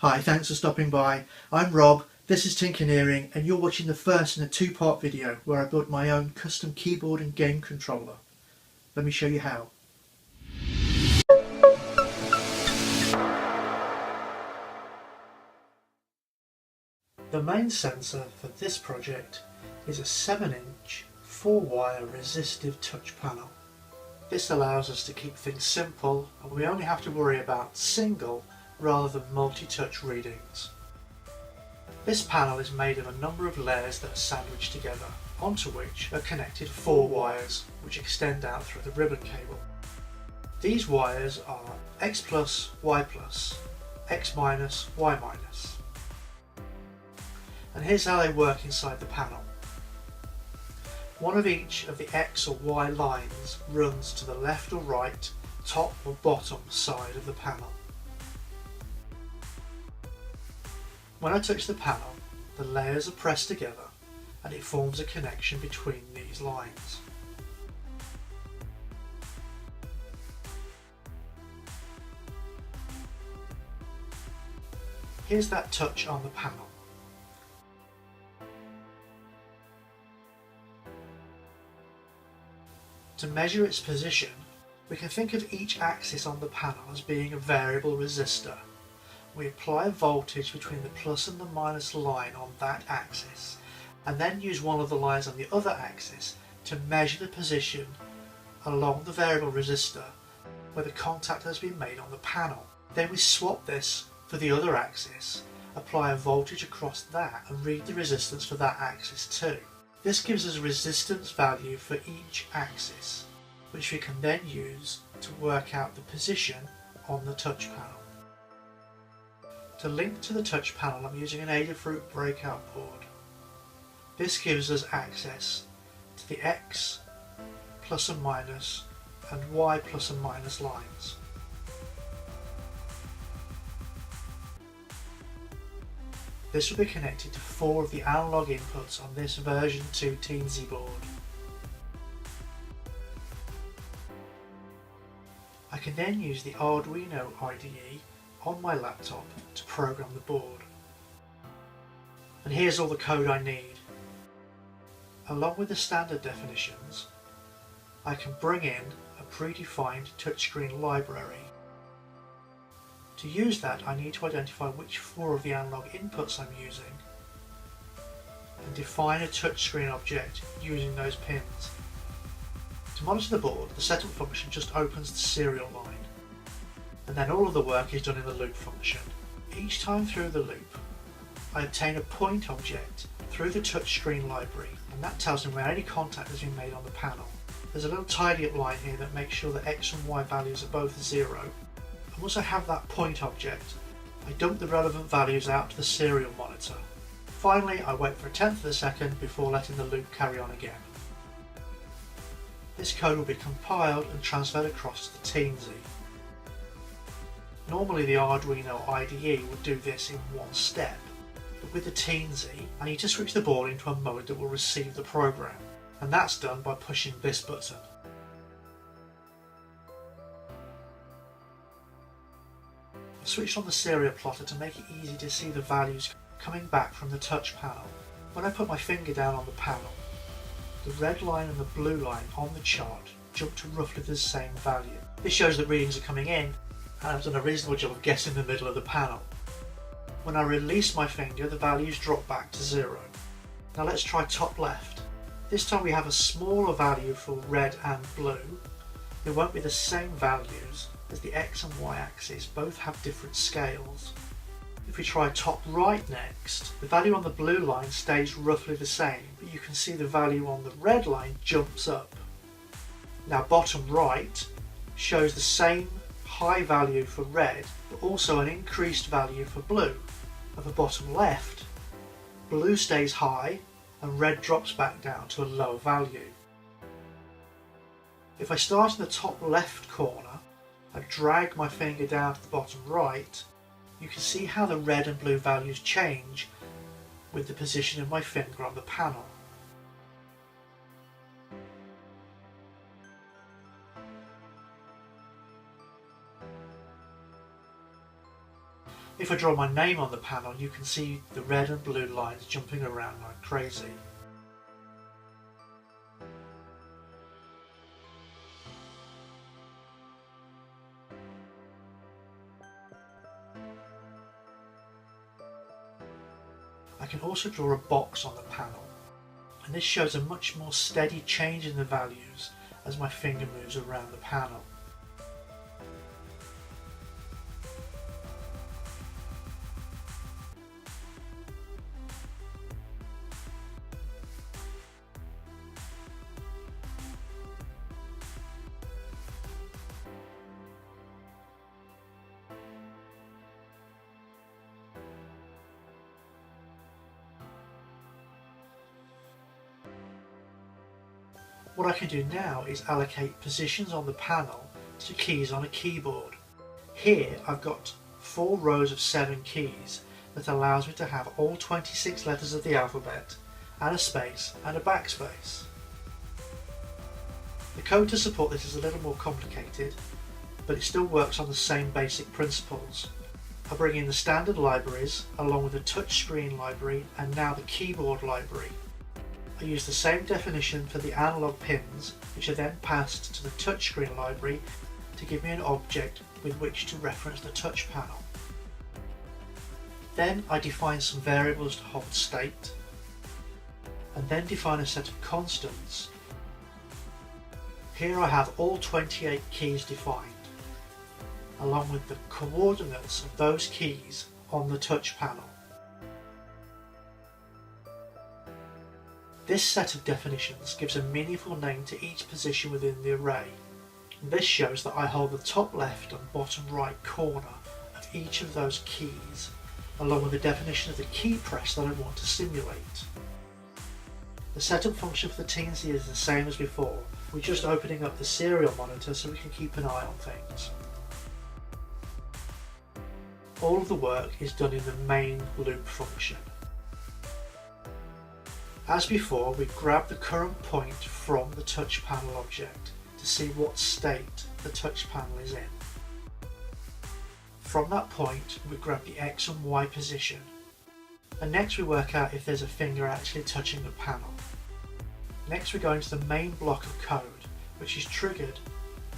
Hi, thanks for stopping by. I'm Rob, this is Tinkerneering, and you're watching the first in a two-part video where I built my own custom keyboard and game controller. Let me show you how. The main sensor for this project is a 7-inch 4-wire resistive touch panel. This allows us to keep things simple and we only have to worry about single rather than multi-touch readings. This panel is made of a number of layers that are sandwiched together, onto which are connected 4 wires which extend out through the ribbon cable. These wires are X plus, Y plus, X minus, Y minus. And here's how they work inside the panel. One of each of the X or Y lines runs to the left or right, top or bottom side of the panel. When I touch the panel, the layers are pressed together and it forms a connection between these lines. Here's that touch on the panel. To measure its position, we can think of each axis on the panel as being a variable resistor. We apply a voltage between the plus and the minus line on that axis, and then use one of the lines on the other axis to measure the position along the variable resistor where the contact has been made on the panel. Then we swap this for the other axis, apply a voltage across that and read the resistance for that axis too. This gives us a resistance value for each axis, which we can then use to work out the position on the touch panel. To link to the touch panel, I'm using an Adafruit breakout board. This gives us access to the X plus and minus and Y plus and minus lines. This will be connected to 4 of the analog inputs on this version 2 Teensy board. I can then use the Arduino IDE on my laptop to program the board. And here's all the code I need. Along with the standard definitions, I can bring in a predefined touchscreen library. To use that, I need to identify which 4 of the analog inputs I'm using and define a touchscreen object using those pins. To monitor the board, the setup function just opens the serial line, and then all of the work is done in the loop function. Each time through the loop, I obtain a point object through the touchscreen library, and that tells me where any contact has been made on the panel. There's a little tidy up line here that makes sure that X and Y values are both 0. And once I have that point object, I dump the relevant values out to the serial monitor. Finally, I wait for 1/10 of a second before letting the loop carry on again. This code will be compiled and transferred across to the Teensy. Normally the Arduino IDE would do this in one step, but with the Teensy I need to switch the board into a mode that will receive the program, and that's done by pushing this button. I've switched on the serial plotter to make it easy to see the values coming back from the touch panel. When I put my finger down on the panel, the red line and the blue line on the chart jump to roughly the same value. This shows that readings are coming in, and I've done a reasonable job of guessing the middle of the panel. When I release my finger, the values drop back to 0. Now let's try top left. This time we have a smaller value for red and blue. It won't be the same values as the X and Y axis both have different scales. If we try top right next, the value on the blue line stays roughly the same, but you can see the value on the red line jumps up. Now bottom right shows the same high value for red, but also an increased value for blue. At the bottom left, blue stays high and red drops back down to a lower value. If I start in the top left corner, I drag my finger down to the bottom right, you can see how the red and blue values change with the position of my finger on the panel. If I draw my name on the panel, you can see the red and blue lines jumping around like crazy. I can also draw a box on the panel, and this shows a much more steady change in the values as my finger moves around the panel. What I can do now is allocate positions on the panel to keys on a keyboard. Here I've got 4 rows of 7 keys that allows me to have all 26 letters of the alphabet, and a space and a backspace. The code to support this is a little more complicated, but it still works on the same basic principles. I bring in the standard libraries along with the touchscreen library and now the keyboard library. I use the same definition for the analog pins, which are then passed to the touchscreen library to give me an object with which to reference the touch panel. Then I define some variables to hold state, and then define a set of constants. Here I have all 28 keys defined, along with the coordinates of those keys on the touch panel. This set of definitions gives a meaningful name to each position within the array. This shows that I hold the top left and bottom right corner of each of those keys, along with the definition of the key press that I want to simulate. The setup function for the Teensy is the same as before. We're just opening up the serial monitor so we can keep an eye on things. All of the work is done in the main loop function. As before, we grab the current point from the touch panel object to see what state the touch panel is in. From that point, we grab the X and Y position, and next we work out if there's a finger actually touching the panel. Next we go into the main block of code, which is triggered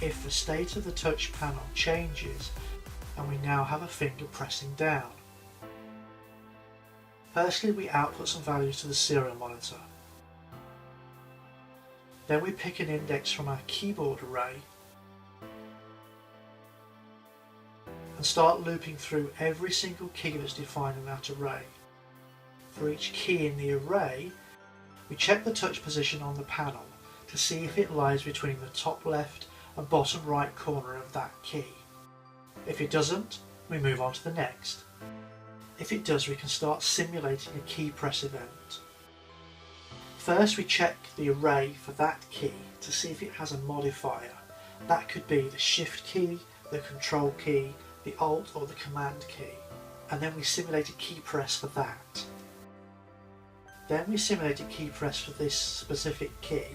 if the state of the touch panel changes and we now have a finger pressing down. Firstly, we output some values to the serial monitor. Then we pick an index from our keyboard array and start looping through every single key that's defined in that array. For each key in the array, we check the touch position on the panel to see if it lies between the top left and bottom right corner of that key. If it doesn't, we move on to the next. If it does, we can start simulating a key press event. First we check the array for that key to see if it has a modifier. That could be the Shift key, the Control key, the Alt or the Command key, and then we simulate a key press for that. Then we simulate a key press for this specific key,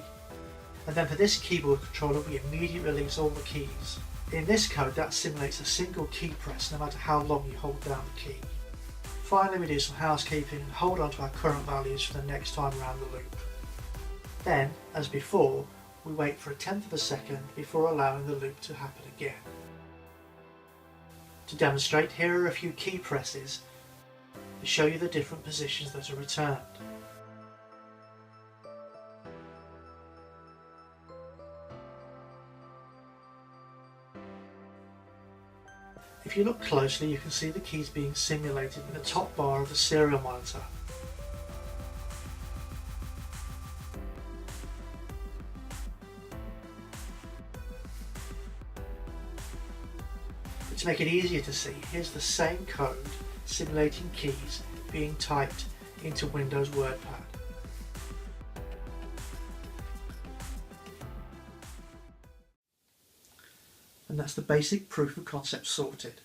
and then for this keyboard controller we immediately release all the keys. In this code that simulates a single key press no matter how long you hold down the key. Finally we do some housekeeping and hold on to our current values for the next time around the loop. Then, as before, we wait for 1/10 of a second before allowing the loop to happen again. To demonstrate, here are a few key presses to show you the different positions that are returned. If you look closely, you can see the keys being simulated in the top bar of the serial monitor. But to make it easier to see, here's the same code simulating keys being typed into Windows WordPad. And that's the basic proof of concept sorted.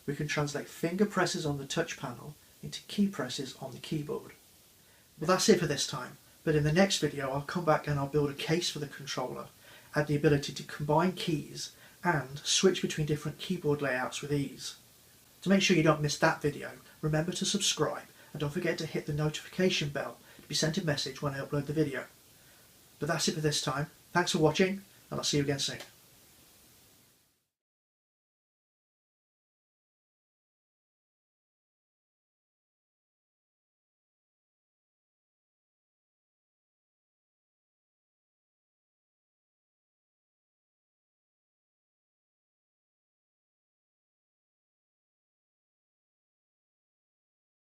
We can translate finger presses on the touch panel into key presses on the keyboard. Well, that's it for this time, but in the next video I'll come back and I'll build a case for the controller, add the ability to combine keys and switch between different keyboard layouts with ease. To make sure you don't miss that video, remember to subscribe and don't forget to hit the notification bell to be sent a message when I upload the video. But that's it for this time. Thanks for watching, and I'll see you again soon.